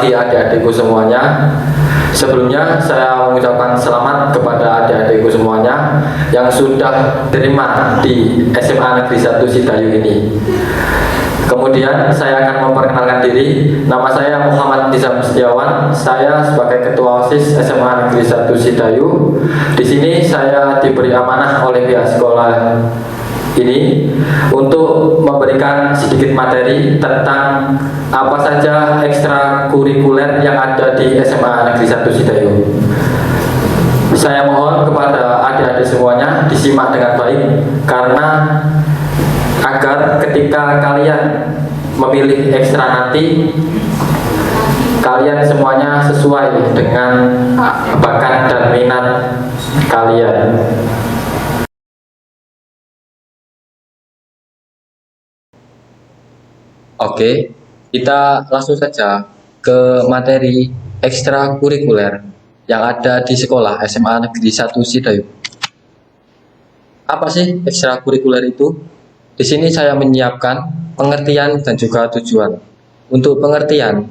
pagi adik-adikku semuanya. Sebelumnya saya mengucapkan selamat kepada adik-adikku semuanya yang sudah terima di SMA Negeri 1 Sidayu ini. Kemudian saya akan memperkenalkan diri. Nama saya Muhammad Nizam Setiawan. Saya sebagai Ketua OSIS SMA Negeri 1 Sidayu. Di sini saya diberi amanah oleh pihak sekolah ini untuk memberikan sedikit materi tentang apa saja ekstrakurikuler yang ada di SMA Negeri 1 Sidayu. Saya mohon kepada adik-adik semuanya disimak dengan baik, karena agar ketika kalian memilih ekstra nanti, kalian semuanya sesuai dengan bakat dan minat kalian. Oke, kita langsung saja ke materi ekstrakurikuler yang ada di sekolah SMA Negeri 1 Sidayu. Apa sih ekstrakurikuler itu? Di sini saya menyiapkan pengertian dan juga tujuan. Untuk pengertian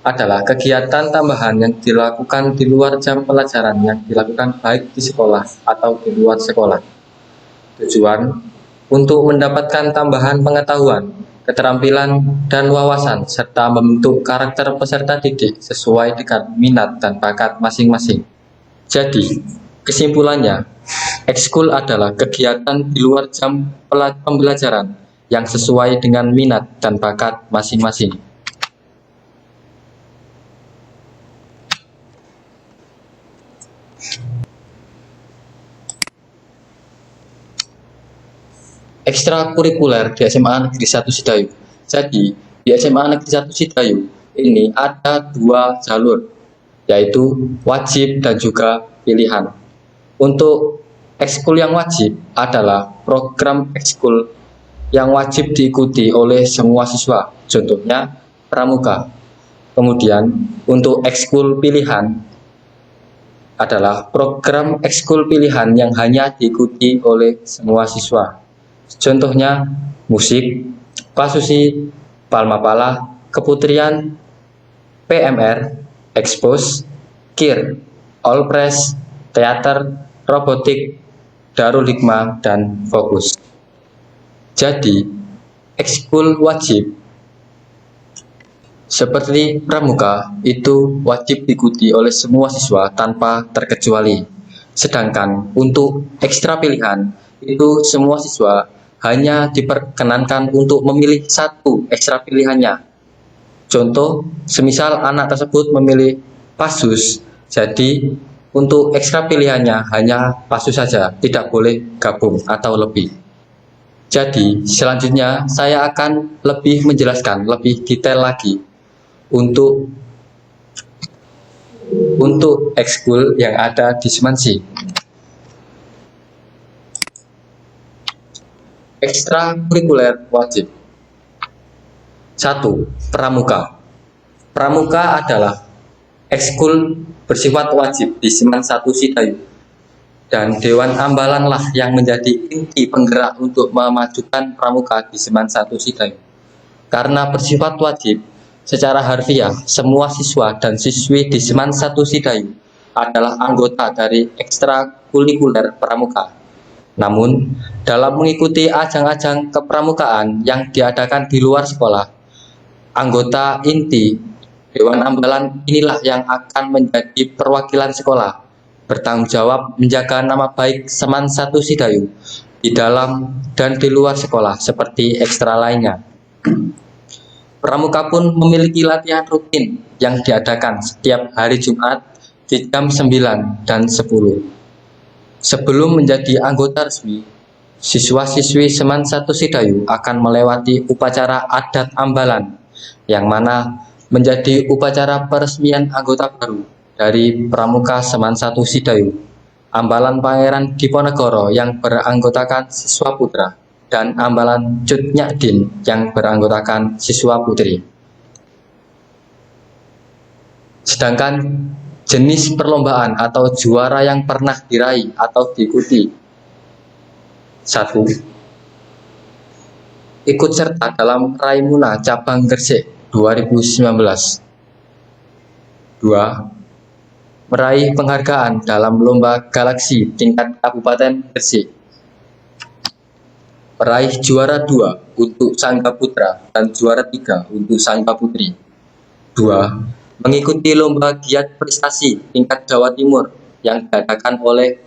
adalah kegiatan tambahan yang dilakukan di luar jam pelajaran yang dilakukan baik di sekolah atau di luar sekolah. Tujuan untuk mendapatkan tambahan pengetahuan, keterampilan, dan wawasan, serta membentuk karakter peserta didik sesuai dengan minat dan bakat masing-masing. Jadi, kesimpulannya, ekskul adalah kegiatan di luar jam pembelajaran yang sesuai dengan minat dan bakat masing-masing. Ekstrakurikuler di SMA Negeri 1 Sidayu. Jadi, di SMA Negeri 1 Sidayu ini ada dua jalur, yaitu wajib dan juga pilihan. Untuk ekskul yang wajib adalah program ekskul yang wajib diikuti oleh semua siswa, contohnya pramuka. Kemudian, untuk ekskul pilihan adalah program ekskul pilihan yang hanya diikuti oleh semua siswa. Contohnya musik, pasusi, palmapala, keputrian, PMR, expose, kir, allpress, teater, robotik, darul hikmah, dan fokus. Jadi, ekskul wajib seperti pramuka itu wajib diikuti oleh semua siswa tanpa terkecuali. Sedangkan untuk ekstra pilihan itu semua siswa hanya diperkenankan untuk memilih satu ekstra pilihannya. Contoh, semisal anak tersebut memilih pasus, jadi untuk ekstra pilihannya hanya pasus saja, tidak boleh gabung atau lebih. Jadi, selanjutnya saya akan lebih menjelaskan, lebih detail lagi untuk ekskul yang ada di Semansi. Ekstrakurikuler wajib. 1. Pramuka. Pramuka adalah ekskul bersifat wajib di Seman 1 Sidayu, dan Dewan Ambalan lah yang menjadi inti penggerak untuk memajukan pramuka di Seman 1 Sidayu. Karena bersifat wajib, secara harfiah semua siswa dan siswi di Seman 1 Sidayu adalah anggota dari ekstrakurikuler pramuka. Namun, dalam mengikuti ajang-ajang kepramukaan yang diadakan di luar sekolah, anggota inti Dewan Ambalan inilah yang akan menjadi perwakilan sekolah, bertanggung jawab menjaga nama baik Seman 1 Sidayu di dalam dan di luar sekolah seperti ekstra lainnya. Pramuka pun memiliki latihan rutin yang diadakan setiap hari Jumat di jam 9 dan 10. Sebelum menjadi anggota resmi, siswa-siswi Seman 1 Sidayu akan melewati upacara adat ambalan, yang mana menjadi upacara peresmian anggota baru dari Pramuka Seman 1 Sidayu, Ambalan Pangeran Diponegoro yang beranggotakan siswa putra, dan Ambalan Cut Nyakdin yang beranggotakan siswa putri. Sedangkan jenis perlombaan atau juara yang pernah diraih atau diikuti: 1. Ikut serta dalam Raimuna Cabang Gresik 2019. 2. Meraih penghargaan dalam lomba galaksi tingkat Kabupaten Gresik. Meraih juara 2 untuk Sangga Putra dan juara 3 untuk Sangga Putri. 2. Mengikuti lomba giat prestasi tingkat Jawa Timur yang diadakan oleh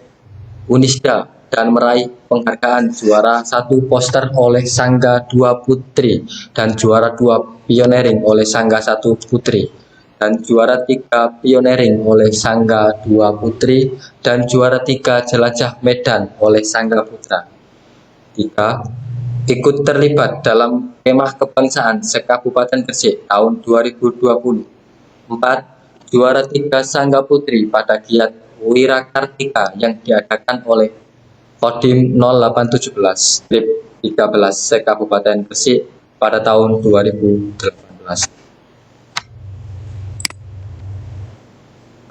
Unisda dan meraih penghargaan juara 1 poster oleh Sangga 2 Putri dan juara 2 pioneering oleh Sangga 1 Putri dan juara 3 pioneering oleh Sangga 2 Putri dan juara 3 jelajah Medan oleh Sangga Putra. 3. Ikut terlibat dalam kemah kebangsaan se-Kabupaten Gresik tahun 2020. 4. Juara 3 Sangga Putri pada giat Wirakartika yang diadakan oleh Kodim 0817 Trip 13 se-Kabupaten Gresik pada tahun 2018.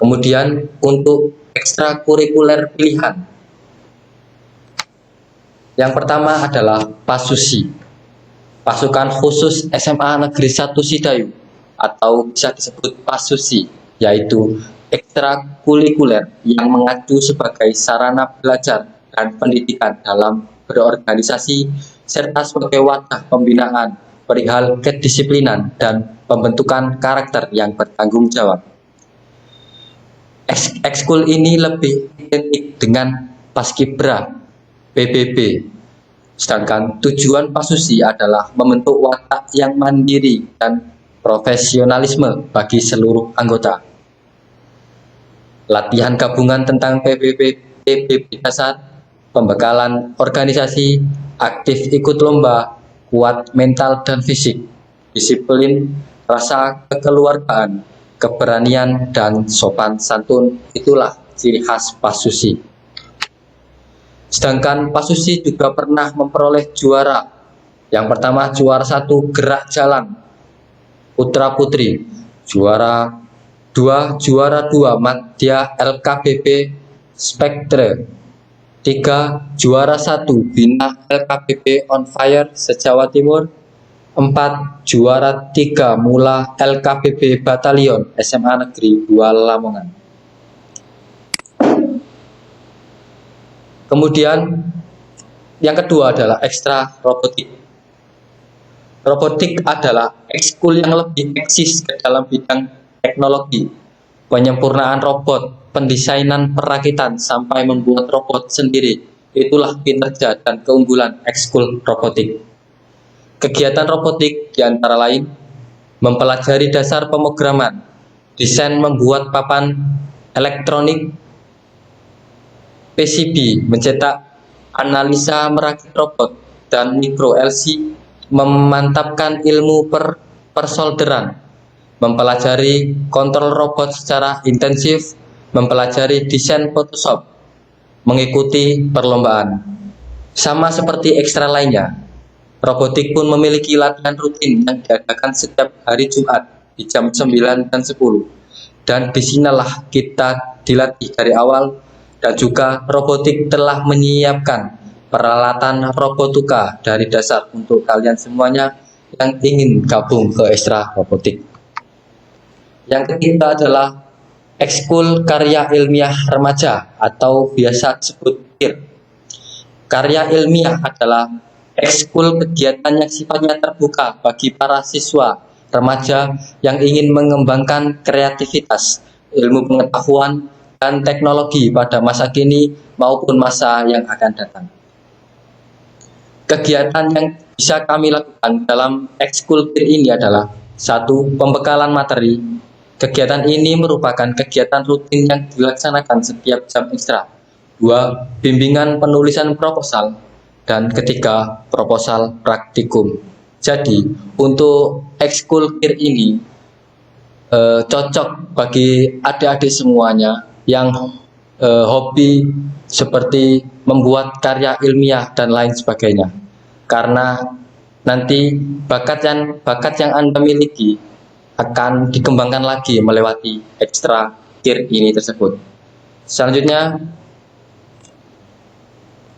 Kemudian untuk ekstrakurikuler pilihan, yang pertama adalah PASUSI, Pasukan Khusus SMA Negeri 1 Sidayu, atau bisa disebut PASUSI, yaitu ekstrakurikuler yang mengacu sebagai sarana belajar dan pendidikan dalam berorganisasi serta sebagai wadah pembinaan perihal kedisiplinan dan pembentukan karakter yang bertanggung jawab. Ekskul ini lebih identik dengan Paskibra PBB, sedangkan tujuan PASUSI adalah membentuk watak yang mandiri dan profesionalisme bagi seluruh anggota. Latihan gabungan tentang PBB dasar, pembekalan organisasi, aktif ikut lomba, kuat mental dan fisik, disiplin, rasa kekeluargaan, keberanian dan sopan santun, itulah ciri khas PASUSI. Sedangkan PASUSI juga pernah memperoleh juara. Yang pertama juara 1 gerak jalan putra putri, juara 2 Madya LKBP Spektre, 3 juara 1 Bina LKBP On Fire se-Jawa Timur, 4 juara 3 Mula LKBP Batalion SMA Negeri 2 Lamongan. Kemudian yang kedua adalah ekstra robotik. Robotik adalah ekskul yang lebih eksis ke dalam bidang teknologi, penyempurnaan robot, pendesainan perakitan sampai membuat robot sendiri. Itulah kinerja dan keunggulan ekskul robotik. Kegiatan robotik diantara lain mempelajari dasar pemrograman, desain membuat papan elektronik, PCB, mencetak, analisa merakit robot, dan mikro LC, memantapkan ilmu persolderan, mempelajari kontrol robot secara intensif, mempelajari desain Photoshop, mengikuti perlombaan. Sama seperti ekstra lainnya, robotik pun memiliki latihan rutin yang diadakan setiap hari Jumat di jam 9 dan 10. Dan disinilah kita dilatih dari awal, dan juga robotik telah menyiapkan peralatan robotuka dari dasar untuk kalian semuanya yang ingin gabung ke ekstra robotik. Yang ketiga adalah ekskul karya ilmiah remaja atau biasa disebut KIR. Karya ilmiah adalah ekskul kegiatan yang sifatnya terbuka bagi para siswa remaja yang ingin mengembangkan kreativitas, ilmu pengetahuan, dan teknologi pada masa kini maupun masa yang akan datang. Kegiatan yang bisa kami lakukan dalam ekskul KIR ini adalah 1. Pembekalan materi. Kegiatan ini merupakan kegiatan rutin yang dilaksanakan setiap jam ekstra. 2. Bimbingan penulisan proposal. Dan ketiga, proposal praktikum. Jadi, untuk ekskul KIR ini cocok bagi adik-adik semuanya yang hobi seperti membuat karya ilmiah dan lain sebagainya. Karena nanti bakat yang Anda miliki akan dikembangkan lagi melewati ekstra KIR ini tersebut. Selanjutnya,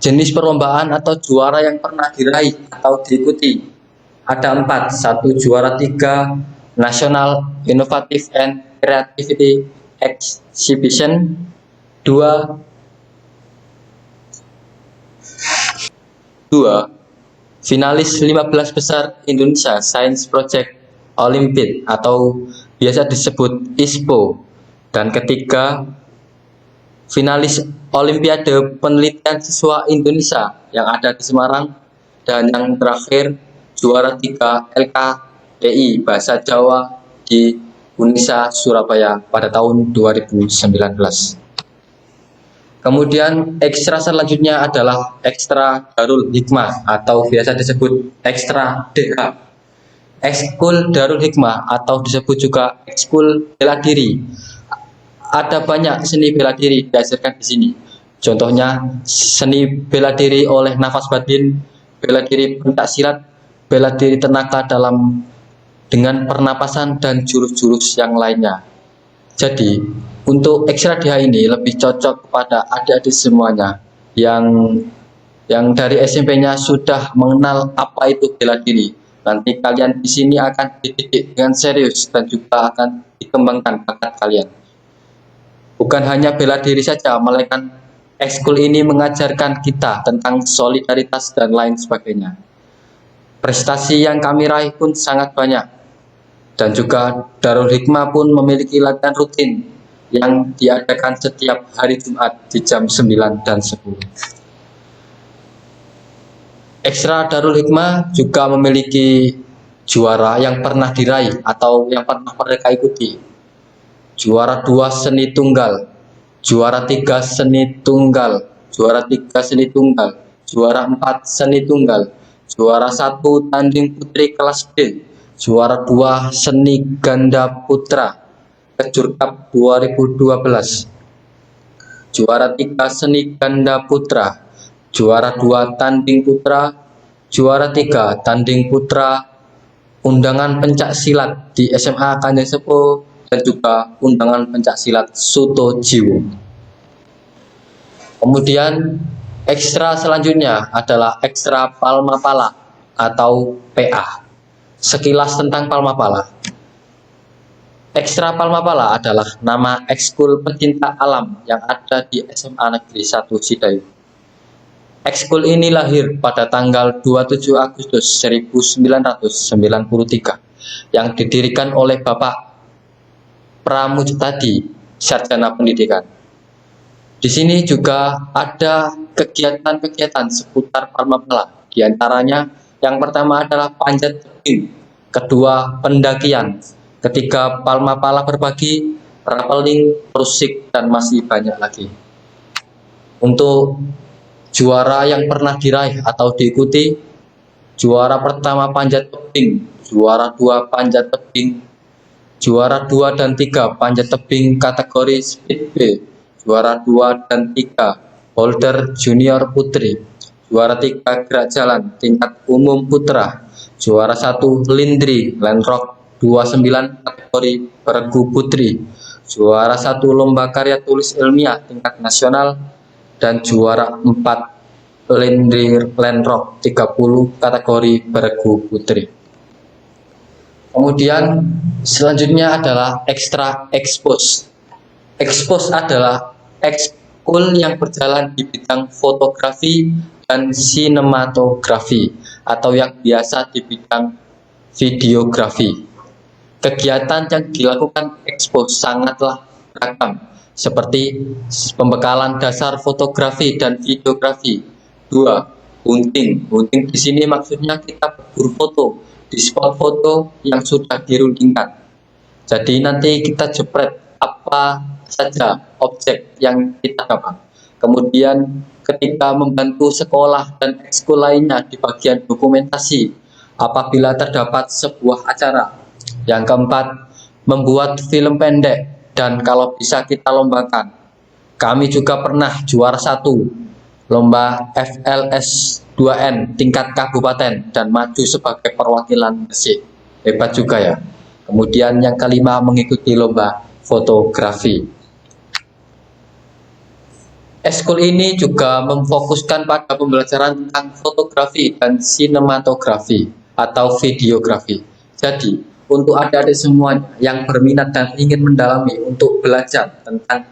jenis perlombaan atau juara yang pernah diraih atau diikuti ada 4. 1. Juara 3 National Innovative and Creativity Exhibition. 2. Finalis 15 besar Indonesia Science Project Olympiad atau biasa disebut ISPO. Dan ketiga, finalis Olimpiade Penelitian Siswa Indonesia yang ada di Semarang. Dan yang terakhir, juara 3 LKDI Bahasa Jawa di Unisa Surabaya pada tahun 2019. Kemudian ekstra selanjutnya adalah ekstra Darul Hikmah atau biasa disebut ekstra DH. Ekskul Darul Hikmah atau disebut juga ekskul bela diri. Ada banyak seni bela diri diajarkan di sini. Contohnya seni bela diri oleh nafas batin, bela diri pencak silat, bela diri tenaga dalam dengan pernapasan dan jurus-jurus yang lainnya. Jadi untuk ekstra DH ini lebih cocok kepada adik-adik semuanya yang dari SMP-nya sudah mengenal apa itu bela diri. Nanti kalian di sini akan dididik dengan serius dan juga akan dikembangkan bakat kalian. Bukan hanya bela diri saja, melainkan ekskul ini mengajarkan kita tentang solidaritas dan lain sebagainya. Prestasi yang kami raih pun sangat banyak. Dan juga Darul Hikmah pun memiliki latihan rutin yang diadakan setiap hari Jumat di jam 9 dan 10. Ekstra Darul Hikmah juga memiliki juara yang pernah diraih atau yang pernah mereka ikuti. Juara 2 seni tunggal, juara 3 seni tunggal, juara 3 seni tunggal, juara 4 seni tunggal, juara 1 tanding putri kelas D, juara 2 seni ganda putra Kejur Cup 2012, juara 3 seni ganda putra, juara 2 tanding putra, juara 3 tanding putra undangan pencak silat di SMA Kanjeng Sepuh, dan juga undangan pencak silat Suto Jiwo. Kemudian ekstra selanjutnya adalah ekstra Palma Pala atau PA. Sekilas tentang Palma Pala. Ekstra Palma Pala adalah nama ekskul pecinta alam yang ada di SMA Negeri 1 Sidayu. Ekskul ini lahir pada tanggal 27 Agustus 1993 yang didirikan oleh Bapak Pramujtadi, Sarjana Pendidikan. Di sini juga ada kegiatan-kegiatan seputar Palma Pala. Di antaranya yang pertama adalah panjat tebing, kedua pendakian, ketiga Palma Pala berbagi, rappelling, rusik, dan masih banyak lagi. Untuk juara yang pernah diraih atau diikuti, juara pertama panjat tebing, juara 2 panjat tebing, juara 2 dan 3 panjat tebing kategori speed B, juara 2 dan 3 boulder junior putri, juara 3 gerak jalan tingkat umum putra, juara 1 lindri land rock 29 kategori beregu putri, juara 1 lomba karya tulis ilmiah tingkat nasional, dan juara 4 lindri land rock 30 kategori beregu putri. Kemudian selanjutnya adalah ekstra expose. Expose adalah ekskul yang berjalan di bidang fotografi dan sinematografi atau yang biasa di bidang videografi. Kegiatan yang dilakukan expose sangatlah beragam, seperti pembekalan dasar fotografi dan videografi. 2. Hunting. Hunting di sini maksudnya kita berburu foto di spot foto yang sudah dirundingkan. Jadi nanti kita jepret apa saja objek yang kita dapat. Kemudian ketika membantu sekolah dan ekskul lainnya di bagian dokumentasi apabila terdapat sebuah acara. Yang keempat, membuat film pendek dan kalau bisa kita lombakan. Kami juga pernah juara 1 lomba FLS 2N tingkat kabupaten dan maju sebagai perwakilan Gresik. Hebat juga ya. Kemudian yang kelima, mengikuti lomba fotografi. Ekskul ini juga memfokuskan pada pembelajaran tentang fotografi dan sinematografi atau videografi. Jadi untuk adik-adik semuanya yang berminat dan ingin mendalami untuk belajar tentang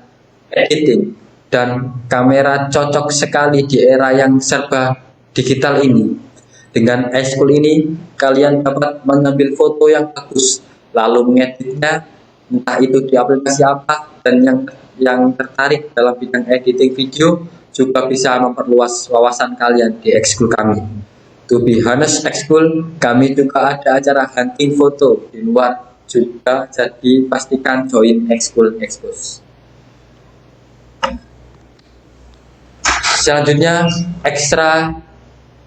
editing dan kamera cocok sekali di era yang serba digital ini. Dengan ekskul ini, kalian dapat mengambil foto yang bagus, lalu mengeditnya, entah itu di aplikasi apa, dan yang tertarik dalam bidang editing video juga bisa memperluas wawasan kalian di ekskul kami. To be honest, ekskul kami juga ada acara hunting foto di luar juga, jadi pastikan join ekskul expose. Selanjutnya, ekstra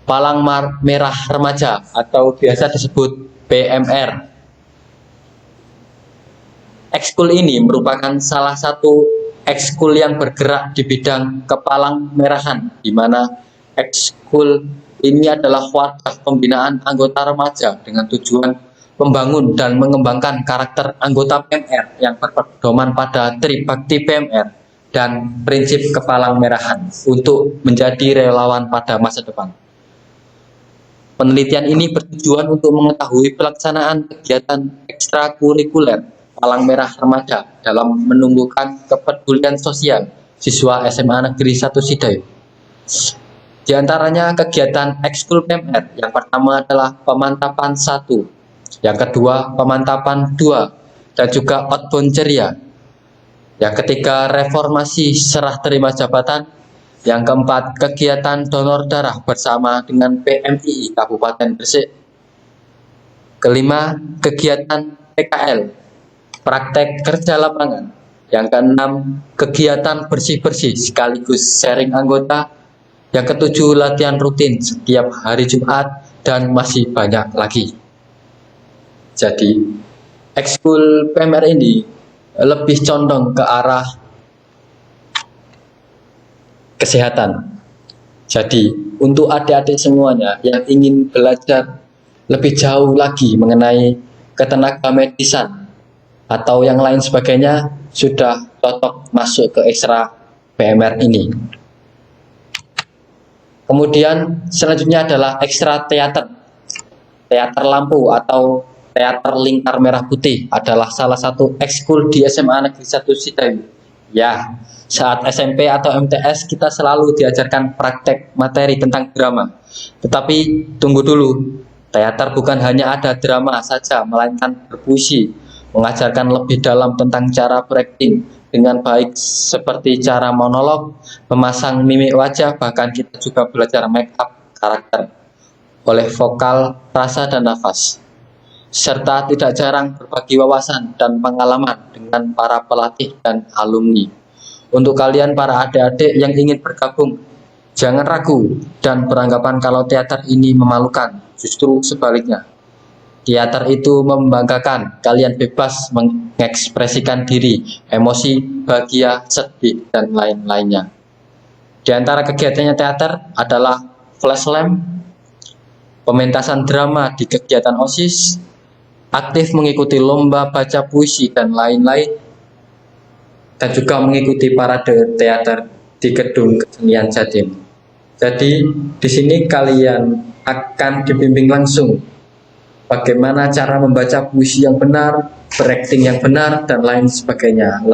palang merah remaja atau biasa disebut PMR. Ekskul ini merupakan salah satu ekskul yang bergerak di bidang kepalang merahan, di mana ekskul ini adalah wadah pembinaan anggota remaja dengan tujuan membangun dan mengembangkan karakter anggota PMR yang berpedoman pada tribakti PMR dan prinsip kepalang merahan untuk menjadi relawan pada masa depan. Penelitian ini bertujuan untuk mengetahui pelaksanaan kegiatan ekstrakurikuler palang merah remaja dalam menumbuhkan kepedulian sosial siswa SMA Negeri 1 Sidayu. Di antaranya kegiatan ekskul PMR, yang pertama adalah pemantapan 1, yang kedua pemantapan 2, dan juga outbound ceria. Yang ketiga reformasi serah terima jabatan. Yang keempat kegiatan donor darah bersama dengan PMII Kabupaten Gresik. Kelima kegiatan PKL, praktek kerja lapangan. Yang keenam kegiatan bersih-bersih sekaligus sharing anggota. Yang ketujuh latihan rutin setiap hari Jumat, dan masih banyak lagi. Jadi ekskul PMR ini lebih condong ke arah kesehatan. Jadi untuk adik-adik semuanya yang ingin belajar lebih jauh lagi mengenai ketenaga medisan atau yang lain sebagainya, sudah cocok masuk ke ekstra PMR ini. Kemudian selanjutnya adalah ekstra teater. Teater lampu atau teater lingkar merah putih adalah salah satu ekskul di SMA Negeri 1 Sidayu. Ya, saat SMP atau MTS kita selalu diajarkan praktek materi tentang drama. Tetapi tunggu dulu, teater bukan hanya ada drama saja, melainkan berpuisi, mengajarkan lebih dalam tentang cara berakting dengan baik seperti cara monolog, memasang mimik wajah, bahkan kita juga belajar make up karakter oleh vokal, rasa, dan nafas. Serta tidak jarang berbagi wawasan dan pengalaman dengan para pelatih dan alumni. Untuk kalian para adik-adik yang ingin bergabung, jangan ragu dan beranggapan kalau teater ini memalukan. Justru sebaliknya, teater itu membanggakan. Kalian bebas mengekspresikan diri, emosi, bahagia, sedih, dan lain-lainnya. Di antara kegiatannya teater adalah flash slam, pementasan drama di kegiatan OSIS, aktif mengikuti lomba baca puisi, dan lain-lain, dan juga mengikuti parade teater di gedung kesenian Jatim. Jadi di sini kalian akan dibimbing langsung bagaimana cara membaca puisi yang benar, berakting yang benar, dan lain sebagainya.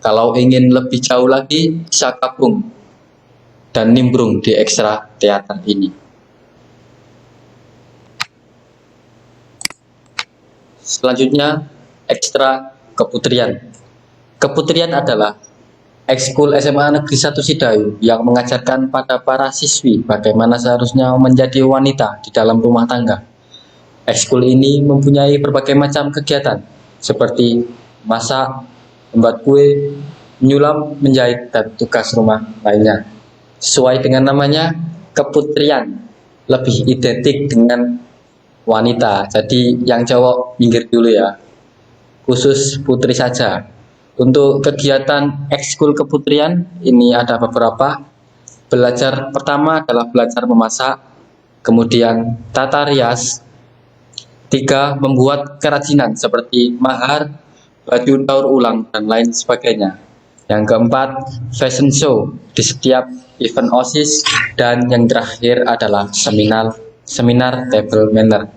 Kalau ingin lebih jauh lagi, bisa gabung dan nimbrung di ekstra teater ini. Selanjutnya, ekstra keputrian. Keputrian adalah ekskul SMA Negeri 1 Sidayu yang mengajarkan pada para siswi bagaimana seharusnya menjadi wanita di dalam rumah tangga. Ekskul ini mempunyai berbagai macam kegiatan seperti masak, membuat kue, menyulam, menjahit, dan tugas rumah lainnya. Sesuai dengan namanya, keputrian lebih identik dengan wanita. Jadi yang cowok minggir dulu ya, khusus putri saja. Untuk kegiatan ekskul keputrian ini ada beberapa. Belajar pertama adalah belajar memasak, kemudian tata rias, 3 membuat kerajinan seperti mahar, baju daur ulang, dan lain sebagainya. Yang keempat, fashion show di setiap event OSIS, dan yang terakhir adalah seminar table manner.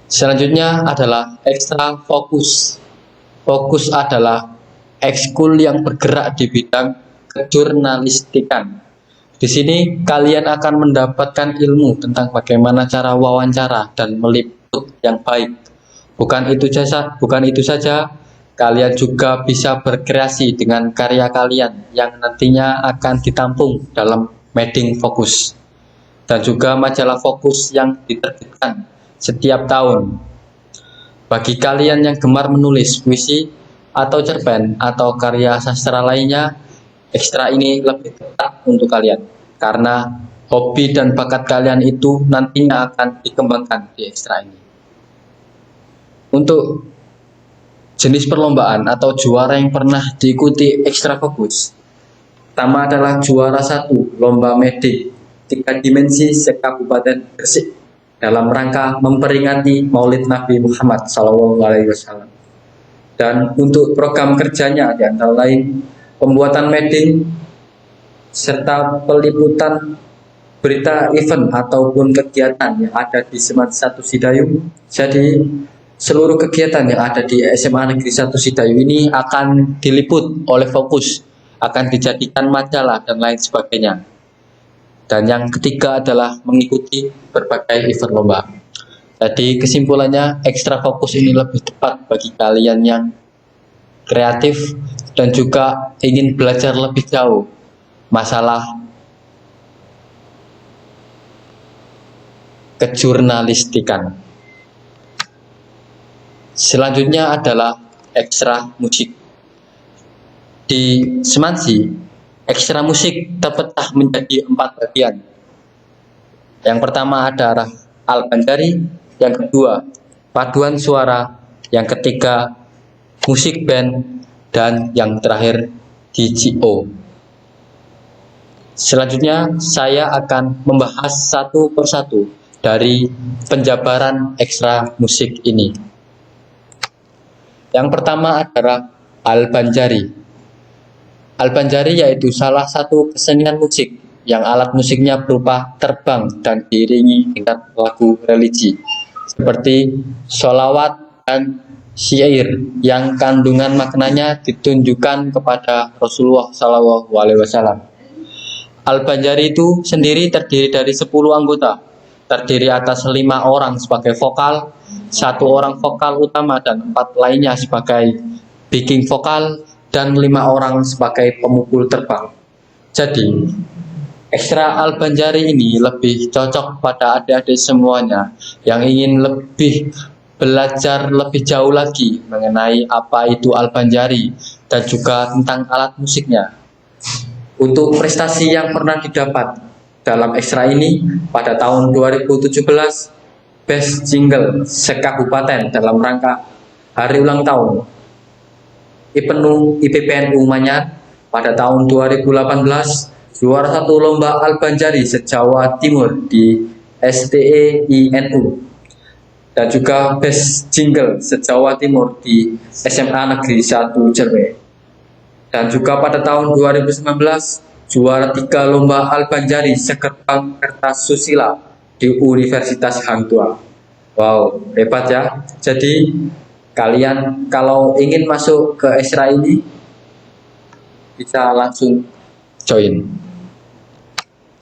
Selanjutnya adalah ekstra fokus. Fokus adalah ekskul yang bergerak di bidang kejurnalistikan. Di sini kalian akan mendapatkan ilmu tentang bagaimana cara wawancara dan meliput yang baik. Bukan itu saja, kalian juga bisa berkreasi dengan karya kalian yang nantinya akan ditampung dalam Mading Fokus dan juga majalah Fokus yang diterbitkan setiap tahun. Bagi kalian yang gemar menulis puisi atau cerpen atau karya sastra lainnya, ekstra ini lebih tepat untuk kalian karena hobi dan bakat kalian itu nantinya akan dikembangkan di ekstra ini. Untuk jenis perlombaan atau juara yang pernah diikuti ekstra fokus, pertama adalah juara 1 lomba Mading 3 dimensi se-Kabupaten Gresik dalam rangka memperingati Maulid Nabi Muhammad SAW. Dan untuk program kerjanya di antara lain pembuatan Mading serta peliputan berita event ataupun kegiatan yang ada di SMA 1 Sidayung. Jadi seluruh kegiatan yang ada di SMA Negeri 1 Sidayung ini akan diliput oleh Fokus, akan dijadikan majalah dan lain sebagainya. Dan yang ketiga adalah mengikuti berbagai event lomba. Jadi kesimpulannya, ekstra fokus ini lebih tepat bagi kalian yang kreatif dan juga ingin belajar lebih jauh masalah kejurnalistikan. Selanjutnya adalah ekstra musik. Di Semansi, ekstra musik terpecah menjadi 4 bagian. Yang pertama adalah Al-Banjari, yang kedua paduan suara, yang ketiga musik band, dan yang terakhir DJO. Selanjutnya saya akan membahas satu persatu dari penjabaran ekstra musik ini. Yang pertama adalah Al-Banjari. Al-Banjari yaitu salah satu kesenian musik yang alat musiknya berupa terbang dan diiringi dengan lagu religi seperti sholawat dan syair yang kandungan maknanya ditunjukkan kepada Rasulullah SAW. Al-Banjari itu sendiri terdiri dari 10 anggota, terdiri atas 5 orang sebagai vokal, 1 orang vokal utama dan 4 lainnya sebagai backing vokal, dan 5 orang sebagai pemukul terbang. Jadi, ekstra Al-Banjari ini lebih cocok pada adik-adik semuanya yang ingin lebih belajar lebih jauh lagi mengenai apa itu Al-Banjari dan juga tentang alat musiknya. Untuk prestasi yang pernah didapat dalam ekstra ini, pada tahun 2017, Best Jingle se-Kabupaten dalam rangka hari ulang tahun IPPNU Manyar. Pada tahun 2018, juara 1 lomba Al-Banjari se-Jawa Timur di STEINU, dan juga Best Jingle se-Jawa Timur di SMA Negeri 1 Jerwe. Dan juga pada tahun 2019, juara 3 lomba Al-Banjari se-Gerbang Kertasusila di Universitas Hang Tuah. Wow, hebat ya. Jadi kalian kalau ingin masuk ke ekstra ini bisa langsung join.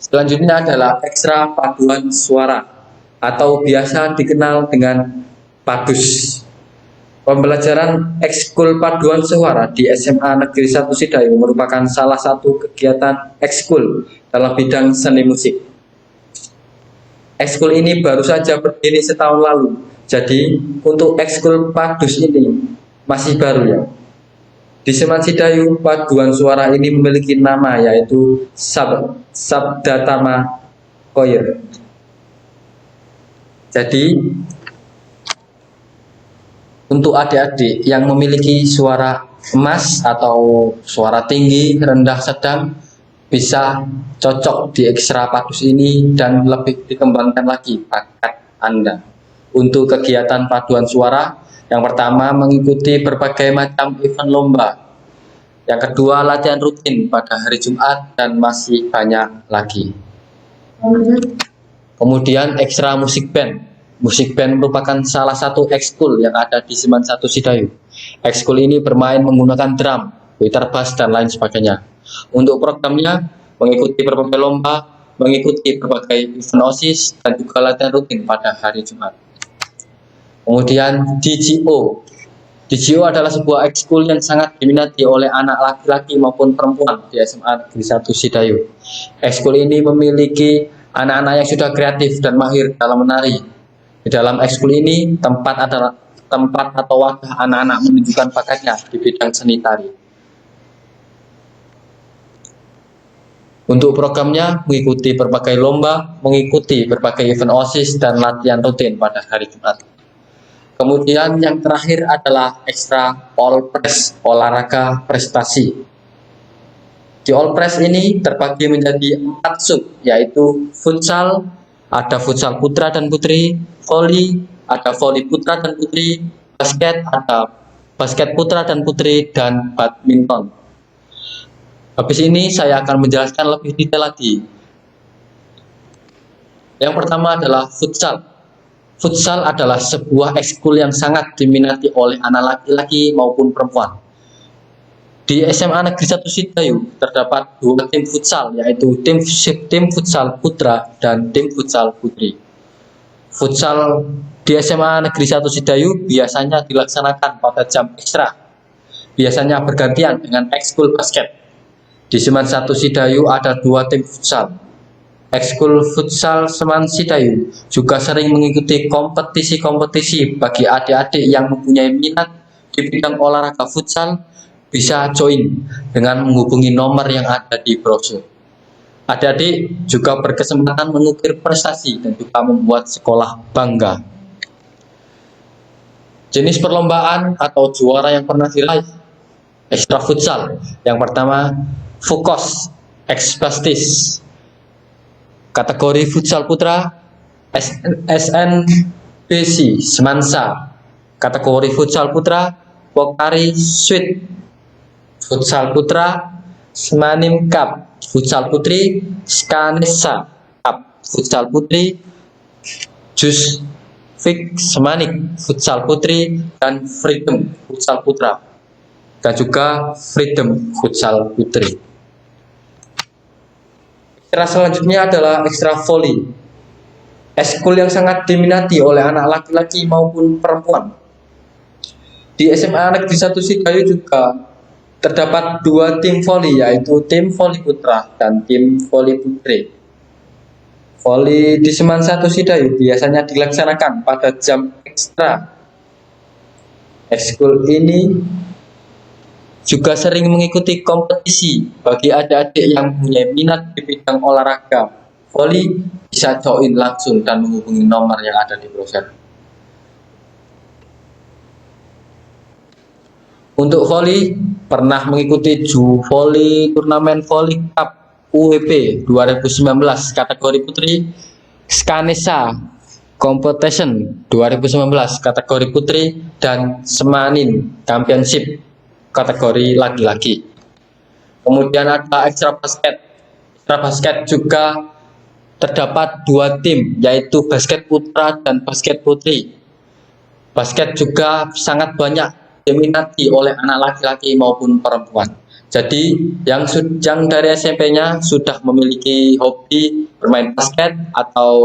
Selanjutnya adalah ekstra paduan suara atau biasa dikenal dengan PADUS. Pembelajaran ekskul paduan suara di SMA Negeri 1 Sidayung merupakan salah satu kegiatan ekskul dalam bidang seni musik. Ekskul ini baru saja berdiri setahun lalu. Jadi untuk ekskul PADUS ini masih baru ya. Di SMA Sidayung, paduan suara ini memiliki nama yaitu Sabdatama Choir. Jadi untuk adik-adik yang memiliki suara emas atau suara tinggi, rendah, sedang, bisa cocok di ekstra PADUS ini dan lebih dikembangkan lagi bakat Anda. Untuk kegiatan paduan suara, yang pertama mengikuti berbagai macam event lomba, yang kedua latihan rutin pada hari Jumat, dan masih banyak lagi. Kemudian ekstra musik band. Musik band merupakan salah satu ekskul yang ada di Seman 1 Sidayu. Ekskul ini bermain menggunakan drum, gitar bass, dan lain sebagainya. Untuk programnya, mengikuti berbagai lomba, mengikuti berbagai event OSIS, dan juga latihan rutin pada hari Jumat. Kemudian DGO. DGO adalah sebuah ekskul yang sangat diminati oleh anak laki-laki maupun perempuan di SMA Negeri 1 Sidayu. Ekskul ini memiliki anak-anak yang sudah kreatif dan mahir dalam menari. Di dalam ekskul ini, tempat atau wadah anak-anak menunjukkan bakatnya di bidang seni tari. Untuk programnya, mengikuti berbagai lomba, mengikuti berbagai event OSIS, dan latihan rutin pada hari Jumat. Kemudian yang terakhir adalah ekstra All Press, olahraga prestasi. Di All Press ini terbagi menjadi 4 sub, yaitu futsal, ada futsal putra dan putri, voli, ada voli putra dan putri, basket, ada basket putra dan putri, dan badminton. Habis ini saya akan menjelaskan lebih detail lagi. Yang pertama adalah futsal. Futsal adalah sebuah ekskul yang sangat diminati oleh anak laki-laki maupun perempuan. Di SMA Negeri 1 Sidayu terdapat 2 tim futsal, yaitu tim futsal putra dan tim futsal putri. Futsal di SMA Negeri 1 Sidayu biasanya dilaksanakan pada jam ekstra, biasanya bergantian dengan ekskul basket. Di Seman 1 Sidayu ada 2 tim futsal. Ekskul futsal Seman Sidayu juga sering mengikuti kompetisi-kompetisi. Bagi adik-adik yang mempunyai minat di bidang olahraga futsal, bisa join dengan menghubungi nomor yang ada di brosur. Adik-adik juga berkesempatan mengukir prestasi dan juga membuat sekolah bangga. Jenis perlombaan atau juara yang pernah diraih ekstra futsal. Yang pertama, Fukos Ekspastis. Kategori futsal putra, SNBC Semansa. Kategori futsal putra, Pokari Sweet. Futsal putra, Semanim Cup. Futsal putri, Skanesa Cup. Futsal putri, Jus Fik Semanik. Futsal putri, dan Freedom Futsal putra, dan juga Freedom Futsal putri. Ekstra selanjutnya adalah ekstra voli. Ekskul yang sangat diminati oleh anak laki-laki maupun perempuan. Di SMA Negeri 1 Sidayu juga terdapat 2 tim voli, yaitu tim voli putra dan tim voli putri. Voli di Seman 1 Sidayu biasanya dilaksanakan pada jam ekstra. Ekskul ini juga sering mengikuti kompetisi. Bagi adik-adik yang punya minat di bidang olahraga voli, bisa join langsung dan menghubungi nomor yang ada di brosur. Untuk voli, pernah mengikuti Voli Turnamen Voli Cup UWP 2019 kategori putri, Skanesa Competition 2019 kategori putri, dan Semanin Championship kategori laki-laki. Kemudian ada ekstra basket. Ekstra basket juga terdapat 2 tim, yaitu basket putra dan basket putri. Basket juga sangat banyak diminati oleh anak laki-laki maupun perempuan. Jadi yang dari SMP-nya sudah memiliki hobi bermain basket atau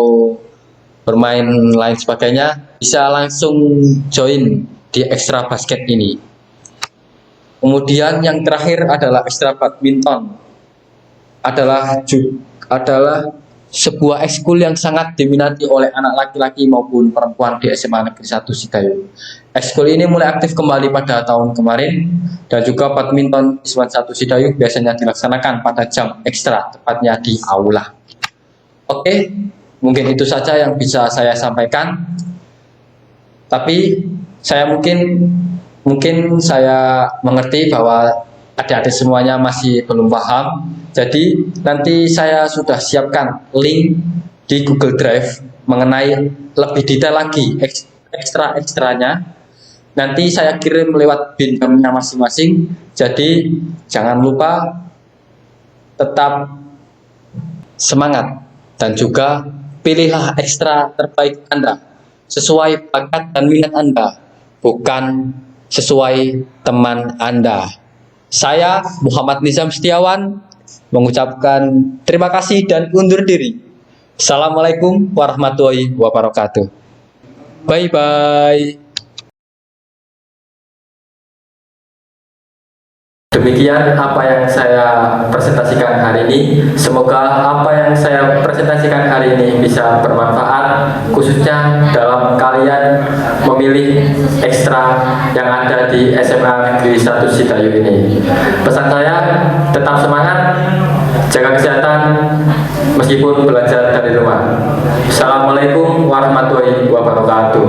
bermain lain sebagainya, bisa langsung join di ekstra basket ini. Kemudian yang terakhir adalah ekstra badminton. Adalah sebuah ekskul yang sangat diminati oleh anak laki-laki maupun perempuan di SMA Negeri 1 Sidayu. Ekskul ini mulai aktif kembali pada tahun kemarin, dan juga badminton di SMA 1 Sidayu biasanya dilaksanakan pada jam ekstra, tepatnya di aula. Oke, mungkin itu saja yang bisa saya sampaikan. Tapi saya mungkin saya mengerti bahwa adik-adik semuanya masih belum paham. Jadi nanti saya sudah siapkan link di Google Drive mengenai lebih detail lagi ekstra-ekstranya. Nanti saya kirim lewat BIN-nya masing-masing. Jadi jangan lupa tetap semangat Dan juga pilihlah ekstra terbaik Anda sesuai bakat dan minat Anda, bukan sesuai teman Anda. Saya Muhammad Nizam Setiawan mengucapkan terima kasih dan undur diri. Assalamualaikum warahmatullahi wabarakatuh. Bye-bye. Demikian apa yang saya presentasikan hari ini. Semoga apa yang saya presentasikan hari ini bisa bermanfaat, khususnya dalam kalian memilih ekstra yang ada di SMA Negeri 1 Citayu ini. Pesan saya, tetap semangat, jaga kesehatan meskipun belajar dari rumah. Assalamualaikum warahmatullahi wabarakatuh.